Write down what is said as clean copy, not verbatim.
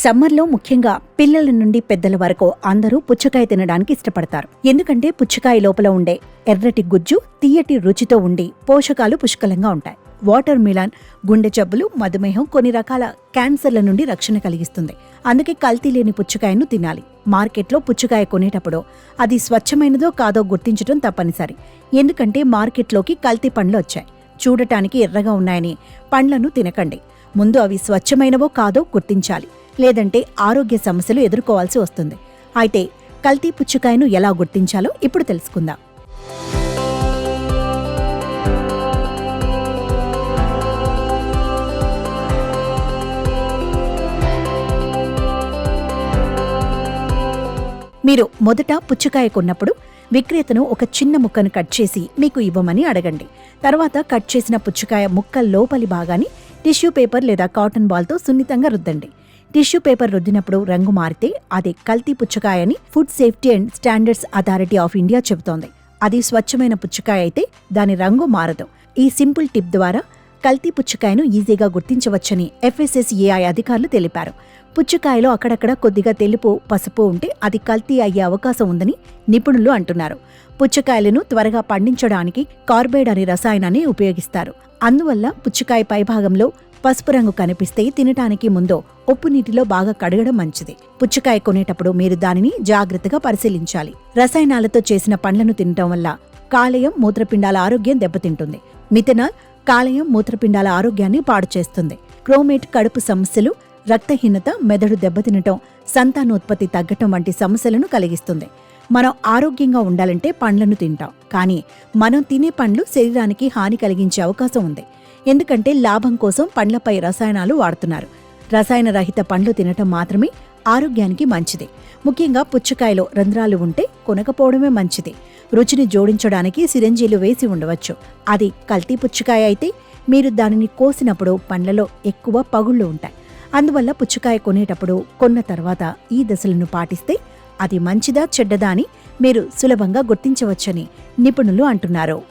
సమ్మర్లో ముఖ్యంగా పిల్లల నుండి పెద్దల వరకు అందరూ పుచ్చకాయ తినడానికి ఇష్టపడతారు. ఎందుకంటే పుచ్చకాయ లోపల ఉండే ఎర్రటి గుజ్జు తీయటి రుచితో ఉండి పోషకాలు పుష్కలంగా ఉంటాయి. వాటర్ మిలాన్ గుండె జబ్బులు, మధుమేహం, కొన్ని రకాల క్యాన్సర్ల నుండి రక్షణ కలిగిస్తుంది. అందుకే కల్తీ లేని పుచ్చకాయను తినాలి. మార్కెట్లో పుచ్చకాయ కొనేటప్పుడు అది స్వచ్ఛమైనదో కాదో గుర్తించడం తప్పనిసరి. ఎందుకంటే మార్కెట్లోకి కల్తీ పండ్లు వచ్చాయి. చూడటానికి ఎర్రగా ఉన్నాయని పండ్లను తినకండి. ముందు అవి స్వచ్ఛమైనవో కాదో గుర్తించాలి. లేదంటే ఆరోగ్య సమస్యలు ఎదుర్కోవాల్సి వస్తుంది. అయితే కల్తీ పుచ్చకాయను ఎలా గుర్తించాలో ఇప్పుడు తెలుసుకుందాం. మీరు మొదట పుచ్చకాయ కొన్నప్పుడు విక్రేతను ఒక చిన్న ముక్కను కట్ చేసి మీకు ఇవ్వమని అడగండి. తర్వాత కట్ చేసిన పుచ్చకాయ ముక్క లోపలి భాగాన్ని టిష్యూ పేపర్ లేదా కాటన్ బాల్తో సున్నితంగా రుద్దండి. టిష్యూ పేపర్ రుద్దినప్పుడు రంగు మారితే అది కల్తీ పుచ్చకాయని food safety and standards authority of India చెబుతోంది. అది స్వచ్ఛమైన పుచ్చకాయ అయితే దాని రంగు మారదు. ఈ సింపుల్ టిప్ ద్వారా కల్తీ పుచ్చకాయను ఈజీగా గుర్తించవచ్చని FSSAI అధికారులు తెలిపారు. పుచ్చకాయలో అక్కడక్కడ కొద్దిగా తెలుపు, పసుపు ఉంటే అది కల్తీ అయ్యే అవకాశం ఉందని నిపుణులు అంటున్నారు. పుచ్చకాయలను త్వరగా పండించడానికి కార్బైడ్ అనే రసాయనాన్ని ఉపయోగిస్తారు. అందువల్ల పుచ్చకాయ పైభాగంలో పసుపు రంగు కనిపిస్తే తినటానికి ముందో ఉప్పు నీటిలో బాగా కడగడం మంచిది. పుచ్చకాయ కొనేటప్పుడు మీరు దానిని జాగ్రత్తగా పరిశీలించాలి. రసాయనాలతో చేసిన పండ్లను తినటం వల్ల కాలేయం, మూత్రపిండాల ఆరోగ్యం దెబ్బతింటుంది. మిథనాల్ కాలేయం, మూత్రపిండాల ఆరోగ్యాన్ని పాడు చేస్తుంది. క్రోమేట్ కడుపు సమస్యలు, రక్తహీనత, మెదడు దెబ్బతినటం, సంతానోత్పత్తి తగ్గటం వంటి సమస్యలను కలిగిస్తుంది. మనం ఆరోగ్యంగా ఉండాలంటే పండ్లను తింటాం. కానీ మనం తినే పండ్లు శరీరానికి హాని కలిగించే అవకాశం ఉంది. ఎందుకంటే లాభం కోసం పండ్లపై రసాయనాలు వాడుతున్నారు. రసాయన రహిత పండ్లు తినటం మాత్రమే ఆరోగ్యానికి మంచిది. ముఖ్యంగా పుచ్చకాయలో రంధ్రాలు ఉంటే కొనకపోవడమే మంచిది. రుచిని జోడించడానికి సిరంజీలు వేసి ఉండవచ్చు. అది కల్తీ పుచ్చకాయ అయితే మీరు దానిని కోసినప్పుడు పండ్లలో ఎక్కువ పగుళ్లు ఉంటాయి. అందువల్ల పుచ్చకాయ కొనేటప్పుడు కొన్న తర్వాత ఈ దశలను పాటిస్తే అది మంచిదా చెడ్డదా అని మీరు సులభంగా గుర్తించవచ్చని నిపుణులు అంటున్నారు.